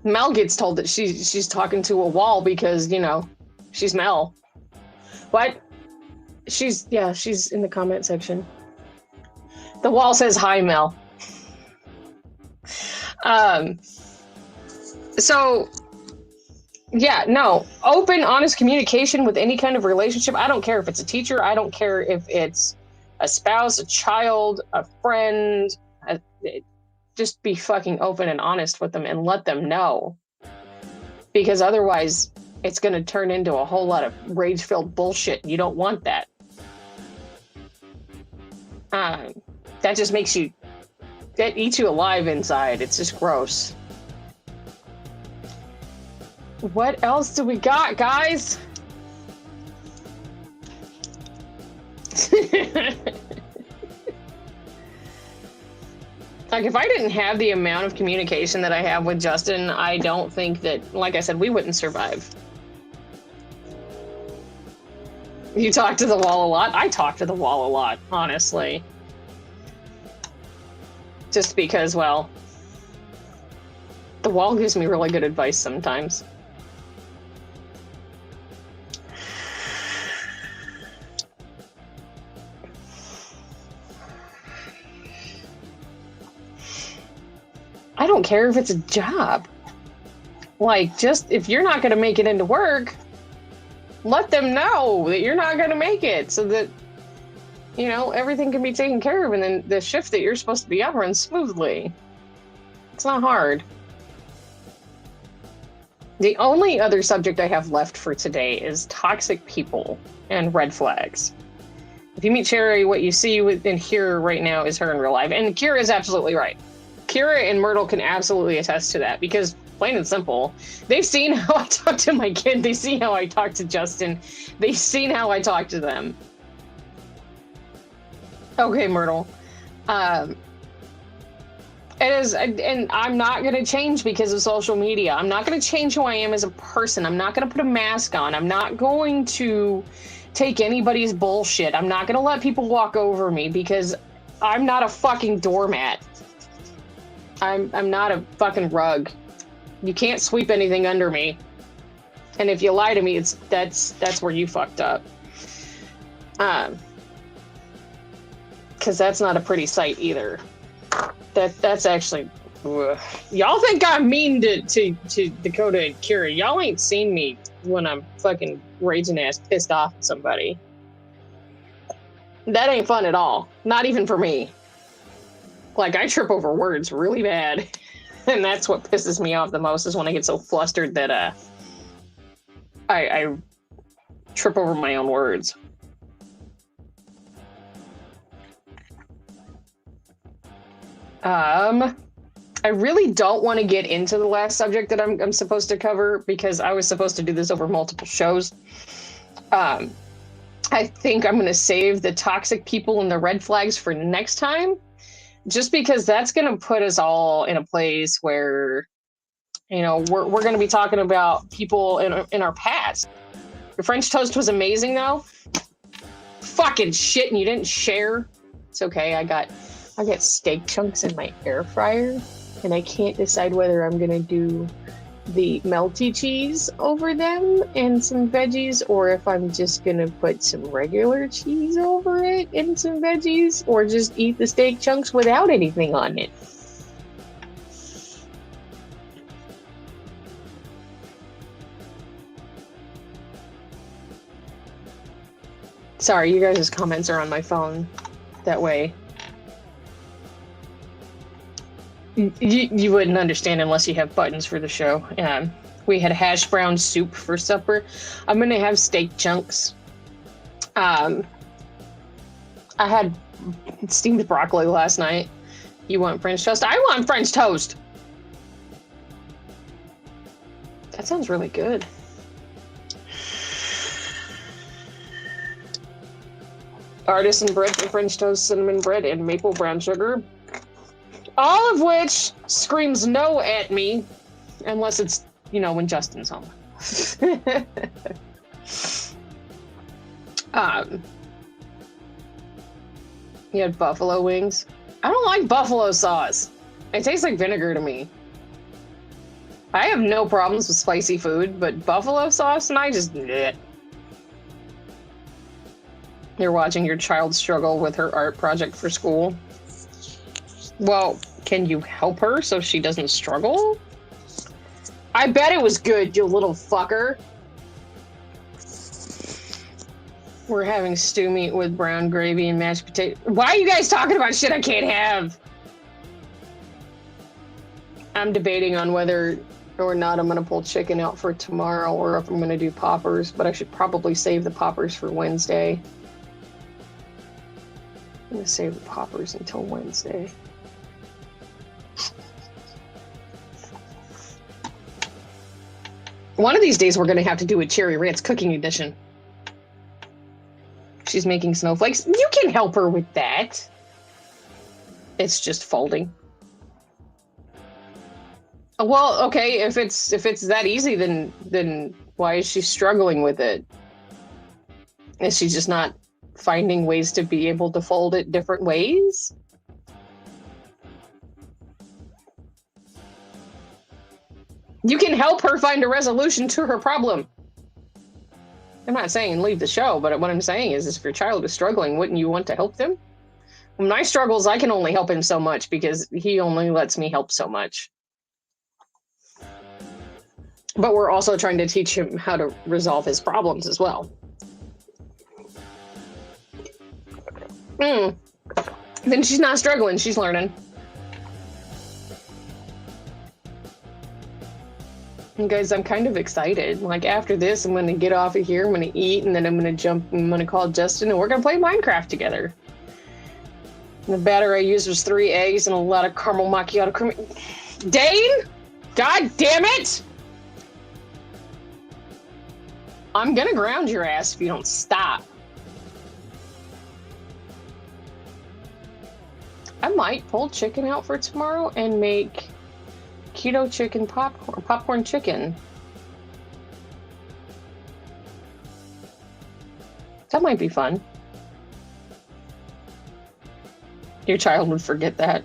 Mel gets told that she's talking to a wall because, you know, she's Mel. What? She's in the comment section. The wall says hi, Mel. So, yeah, no. Open, honest communication with any kind of relationship. I don't care if it's a teacher. I don't care if it's a spouse, a child, a friend. Just be fucking open and honest with them and let them know. Because otherwise, it's going to turn into a whole lot of rage-filled bullshit. You don't want that. That just makes you... That eats you alive inside. It's just gross. What else do we got, guys? Like, if I didn't have the amount of communication that I have with Justin, I don't think that, like I said, we wouldn't survive. You talk to the wall a lot? I talk to the wall a lot, honestly. Just because, well, the wall gives me really good advice sometimes. I don't care if it's a job. Like, just, if you're not going to make it into work, let them know that you're not going to make it so that, you know, everything can be taken care of and then the shift that you're supposed to be on runs smoothly. It's not hard. The only other subject I have left for today is toxic people and red flags. If you meet Cherry, what you see and hear right now is her in real life. And Kira is absolutely right. Kira and Myrtle can absolutely attest to that because, plain and simple, they've seen how I talk to my kid. They see how I talk to Justin. They've seen how I talk to them. Okay, Myrtle. It is, and I'm not going to change because of social media. I'm not going to change who I am as a person. I'm not going to put a mask on. I'm not going to take anybody's bullshit. I'm not going to let people walk over me because I'm not a fucking doormat. I'm not a fucking rug. You can't sweep anything under me. And if you lie to me, that's where you fucked up. Because that's not a pretty sight either. That's actually... Ugh. Y'all think I'm mean to Dakota and Kira. Y'all ain't seen me when I'm fucking raging ass pissed off at somebody. That ain't fun at all. Not even for me. Like, I trip over words really bad. And that's what pisses me off the most is when I get so flustered that I trip over my own words. I really don't want to get into the last subject that I'm supposed to cover because I was supposed to do this over multiple shows. I think I'm going to save the toxic people and the red flags for next time. Just because that's going to put us all in a place where, you know, we're going to be talking about people in our past. Your French toast was amazing, though. Fucking shit, and you didn't share. It's okay. I got steak chunks in my air fryer, and I can't decide whether I'm going to do the melty cheese over them and some veggies, or if I'm just gonna put some regular cheese over it and some veggies, or just eat the steak chunks without anything on it. Sorry, you guys' comments are on my phone. That way you wouldn't understand unless you have buttons for the show. We had hash brown soup for supper. I'm gonna have steak chunks. I had steamed broccoli last night. You want French toast? I want French toast! That sounds really good. Artisan bread for French toast, cinnamon bread, and maple brown sugar. All of which screams no at me, unless it's, you know, when Justin's home. You had buffalo wings. I don't like buffalo sauce. It tastes like vinegar to me. I have no problems with spicy food, but buffalo sauce, and I just... Bleh. You're watching your child struggle with her art project for school. Well, can you help her so she doesn't struggle? I bet it was good, you little fucker. We're having stew meat with brown gravy and mashed potato. Why are you guys talking about shit I can't have? I'm debating on whether or not I'm going to pull chicken out for tomorrow or if I'm going to do poppers, but I should probably save the poppers for Wednesday. I'm going to save the poppers until Wednesday. One of these days we're going to have to do a Cherry Rants cooking edition. She's making snowflakes. You can help her with that. It's just folding. Well, okay, if it's that easy, then why is she struggling with it? Is she just not finding ways to be able to fold it different ways? You can help her find a resolution to her problem. I'm not saying leave the show, but what I'm saying is if your child is struggling, wouldn't you want to help them? When I struggles, I can only help him so much because he only lets me help so much. But we're also trying to teach him how to resolve his problems as well. Then she's not struggling, she's learning. And guys, I'm kind of excited. Like after this, I'm going to get off of here, I'm going to eat, and then I'm going to jump, I'm going to call Justin, and we're going to play Minecraft together. And the batter I used was 3 eggs and a lot of caramel macchiato cream. Dane! God damn it! I'm going to ground your ass if you don't stop. I might pull chicken out for tomorrow and make keto chicken popcorn chicken. That might be fun. Your child would forget that.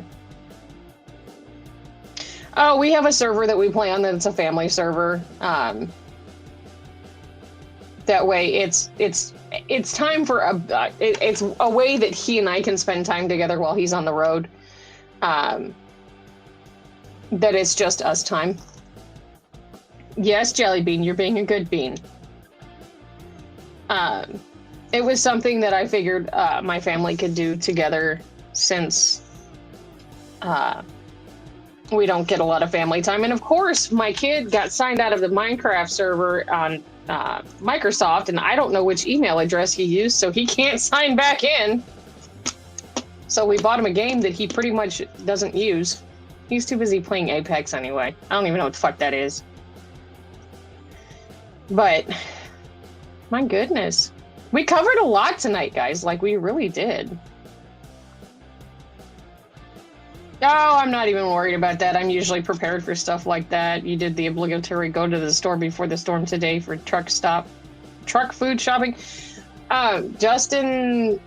Oh, we have a server that we play on that's a family server. That way it's time for it's a way that he and I can spend time together while he's on the road. That it's just us time. Yes, Jelly Bean, you're being a good bean. It was something that I figured my family could do together since we don't get a lot of family time. And of course, my kid got signed out of the Minecraft server on Microsoft, and I don't know which email address he used, so he can't sign back in. So we bought him a game that he pretty much doesn't use. He's too busy playing Apex anyway. I don't even know what the fuck that is. But, my goodness. We covered a lot tonight, guys. Like, we really did. Oh, I'm not even worried about that. I'm usually prepared for stuff like that. You did the obligatory go to the store before the storm today for truck food shopping. Justin,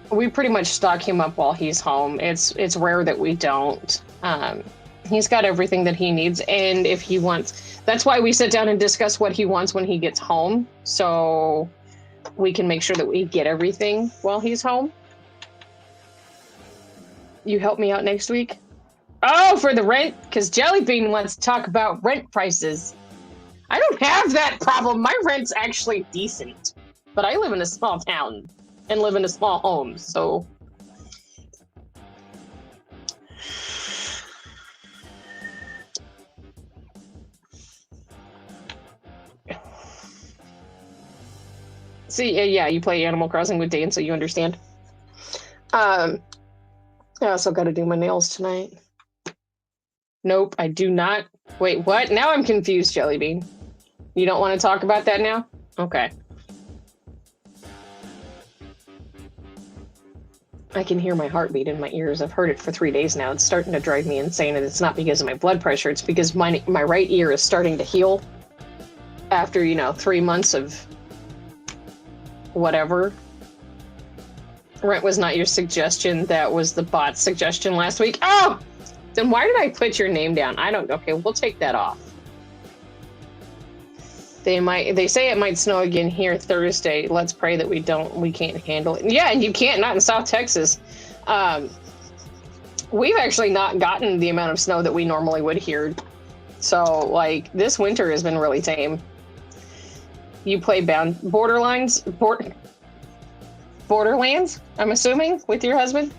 we pretty much stock him up while he's home. It's rare that we don't. He's got everything that he needs, and if he wants, that's why we sit down and discuss what he wants when he gets home, so we can make sure that we get everything while he's home. You help me out next week? Oh, for the rent? Because Jelly Bean wants to talk about rent prices. I don't have that problem. My rent's actually decent. But I live in a small town and live in a small home, so... See, yeah, you play Animal Crossing with Dane, so you understand. I also got to do my nails tonight. Nope, I do not. Wait, what? Now I'm confused, Jelly Bean. You don't want to talk about that now? Okay. I can hear my heartbeat in my ears. I've heard it for 3 days now. It's starting to drive me insane, and it's not because of my blood pressure. It's because my right ear is starting to heal after, 3 months of whatever. Rent was not your suggestion. That was the bot's suggestion last week. Oh! Then why did I put your name down? I don't... Okay, we'll take that off. They say it might snow again here Thursday. Let's pray that we can't handle it. Yeah, and you can't, not in South Texas. we've actually not gotten the amount of snow that we normally would here. So, like, this winter has been really tame. You play Borderlands, I'm assuming, with your husband?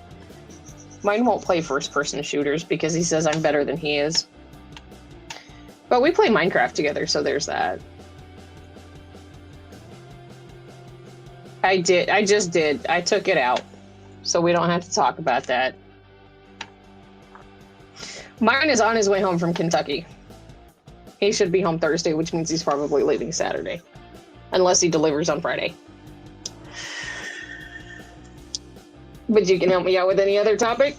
Mine won't play first-person shooters because he says I'm better than he is. But we play Minecraft together, so there's that. I just did. I took it out. So we don't have to talk about that. Mine is on his way home from Kentucky. He should be home Thursday, which means he's probably leaving Saturday. Unless he delivers on Friday. But you can help me out with any other topic?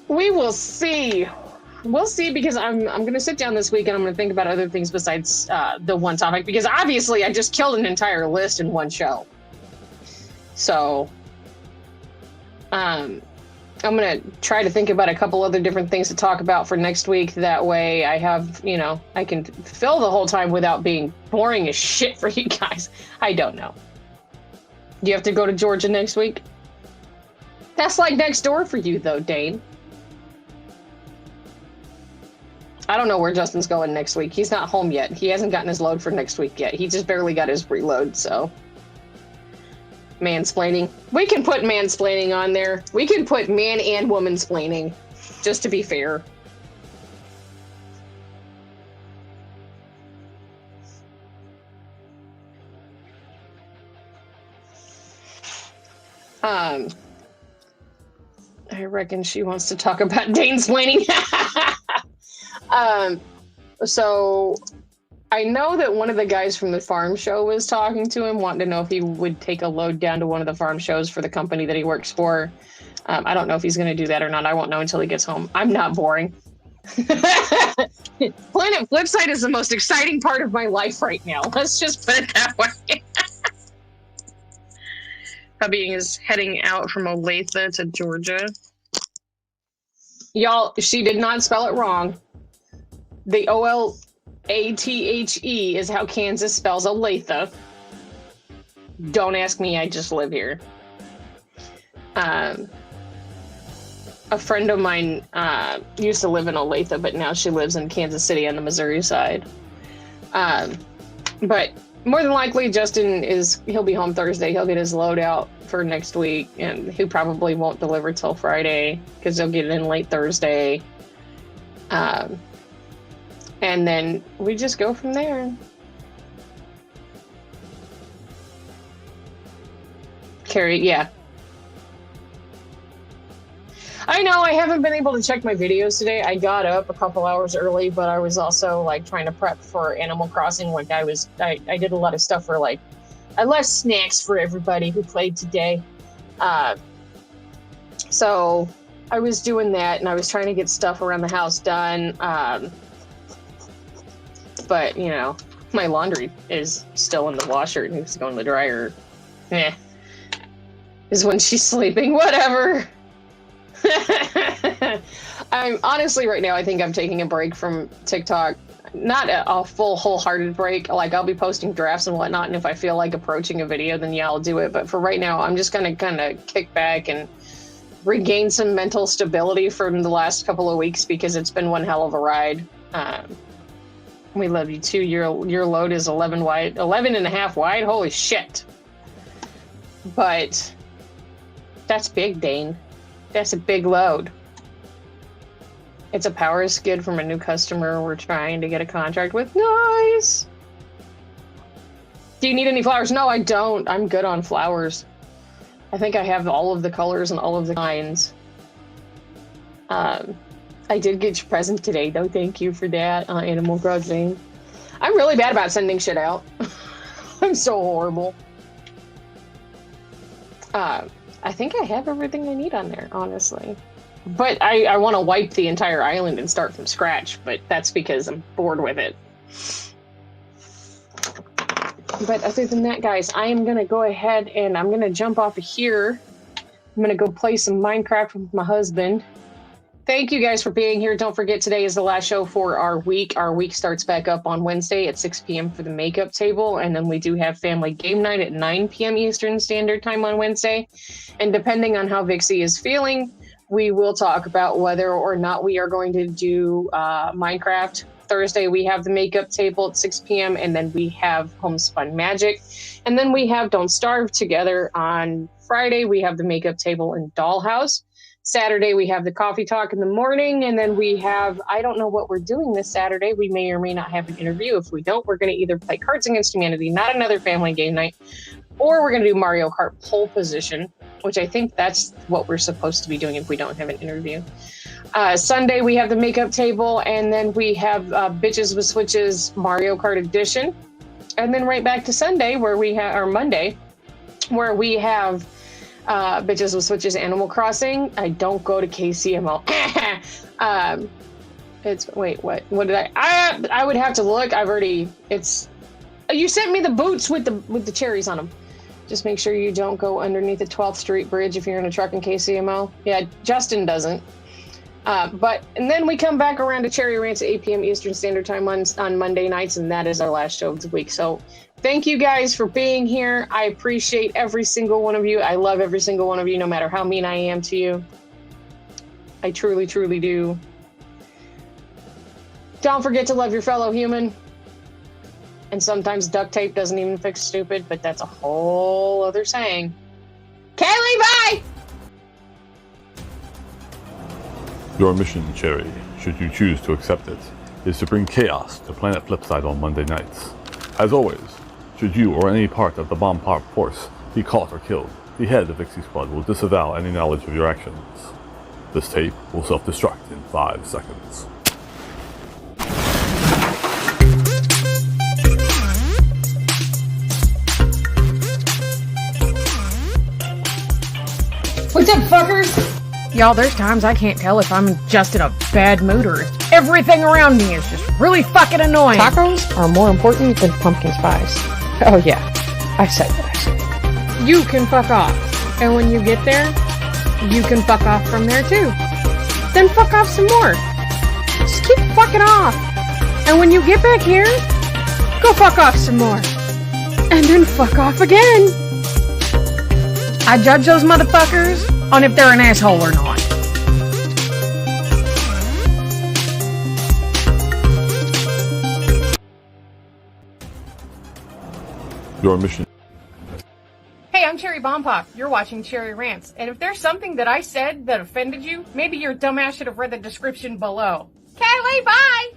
We will see. We'll see, because I'm going to sit down this week and I'm going to think about other things besides the one topic, because obviously I just killed an entire list in one show. So, I'm going to try to think about a couple other different things to talk about for next week. That way I have, you know, I can fill the whole time without being boring as shit for you guys. I don't know. Do you have to go to Georgia next week? That's like next door for you, though, Dane. I don't know where Justin's going next week. He's not home yet. He hasn't gotten his load for next week yet. He just barely got his reload, so. Mansplaining. We can put mansplaining on there. We can put man and woman-splaining, just to be fair. I reckon she wants to talk about Danesplaining. So I know that one of the guys from the farm show was talking to him, wanting to know if he would take a load down to one of the farm shows for the company that he works for. I don't know if he's going to do that or not. I won't know until he gets home. I'm not boring. Planet Flipside is the most exciting part of my life right now. Let's just put it that way. Hubby is heading out from Olathe to Georgia. Y'all, she did not spell it wrong. The O-L-A-T-H-E is how Kansas spells Olathe. Don't ask me, I just live here. A friend of mine used to live in Olathe, but now she lives in Kansas City on the Missouri side. But more than likely, Justin he'll be home Thursday. He'll get his load out for next week, and he probably won't deliver till Friday because he'll get it in late Thursday. And then we just go from there. Carrie, yeah. I know I haven't been able to check my videos today. I got up a couple hours early, but I was also like trying to prep for Animal Crossing. Like I did a lot of stuff for like, I left snacks for everybody who played today. So I was doing that, and I was trying to get stuff around the house done. But, you know, my laundry is still in the washer. It needs to go in the dryer. Is when she's sleeping. Whatever. I'm honestly right now, I think I'm taking a break from TikTok. Not a full wholehearted break. Like, I'll be posting drafts and whatnot, and if I feel like approaching a video, then yeah, I'll do it. But for right now, I'm just gonna kind of kick back and regain some mental stability from the last couple of weeks, because it's been one hell of a ride. We love you too. Your load is 11 and a half wide. Holy shit. But that's big, Dane. That's a big load. It's a power skid from a new customer we're trying to get a contract with. Nice. Do you need any flowers? No, I don't. I'm good on flowers. I think I have all of the colors and all of the kinds. I did get your present today, though. Thank you for that, Animal Crossing. I'm really bad about sending shit out. I'm so horrible. I think I have everything I need on there, honestly. But I want to wipe the entire island and start from scratch, but that's because I'm bored with it. But other than that, guys, I am going to go ahead and I'm going to jump off of here. I'm going to go play some Minecraft with my husband. Thank you guys for being here. Don't forget, today is the last show for our week. Our week starts back up on Wednesday at 6 p.m. for the makeup table. And then we do have family game night at 9 p.m. Eastern Standard Time on Wednesday. And depending on how Vixie is feeling, we will talk about whether or not we are going to do Minecraft. Thursday, we have the makeup table at 6 p.m. And then we have Homespun Magic. And then we have Don't Starve Together on Friday. We have the makeup table in Dollhouse. Saturday, we have the coffee talk in the morning, and then we have, I don't know what we're doing this Saturday. We may or may not have an interview. If we don't, we're going to either play Cards Against Humanity, not another family game night, or we're going to do Mario Kart pole position, which I think that's what we're supposed to be doing if we don't have an interview. Sunday, we have the makeup table, and then we have Bitches with Switches Mario Kart Edition. And then right back to Sunday, where we have, or Monday, where we have Bitches with Switches Animal Crossing. I don't go to KCMO. Wait, what did I would have to look. You sent me the boots with the cherries on them. Just make sure you don't go underneath the 12th Street Bridge if you're in a truck in KCMO. Yeah, Justin doesn't. And then we come back around to Cherry Rants at 8 p.m. Eastern Standard Time on Monday nights, and that is our last show of the week. So thank you guys for being here. I appreciate every single one of you. I love every single one of you, no matter how mean I am to you. I truly, truly do. Don't forget to love your fellow human. And sometimes duct tape doesn't even fix stupid, but that's a whole other saying. Kaylee, bye! Your mission, Cherry, should you choose to accept it, is to bring chaos to planet Flipside on Monday nights. As always, should you or any part of the bomb pop force be caught or killed, the head of Vixie Squad will disavow any knowledge of your actions. This tape will self-destruct in 5 seconds. What's up, fuckers? Y'all, there's times I can't tell if I'm just in a bad mood or if everything around me is just really fucking annoying. Tacos are more important than pumpkin spice. Oh yeah, I said what I said. You can fuck off. And when you get there, you can fuck off from there too. Then fuck off some more. Just keep fucking off. And when you get back here, go fuck off some more. And then fuck off again. I judge those motherfuckers on if they're an asshole or not. Your mission. Hey, I'm Cherry Bomb Pop. You're watching Cherry Rants. And if there's something that I said that offended you, maybe your dumbass should have read the description below. Kaylee, bye!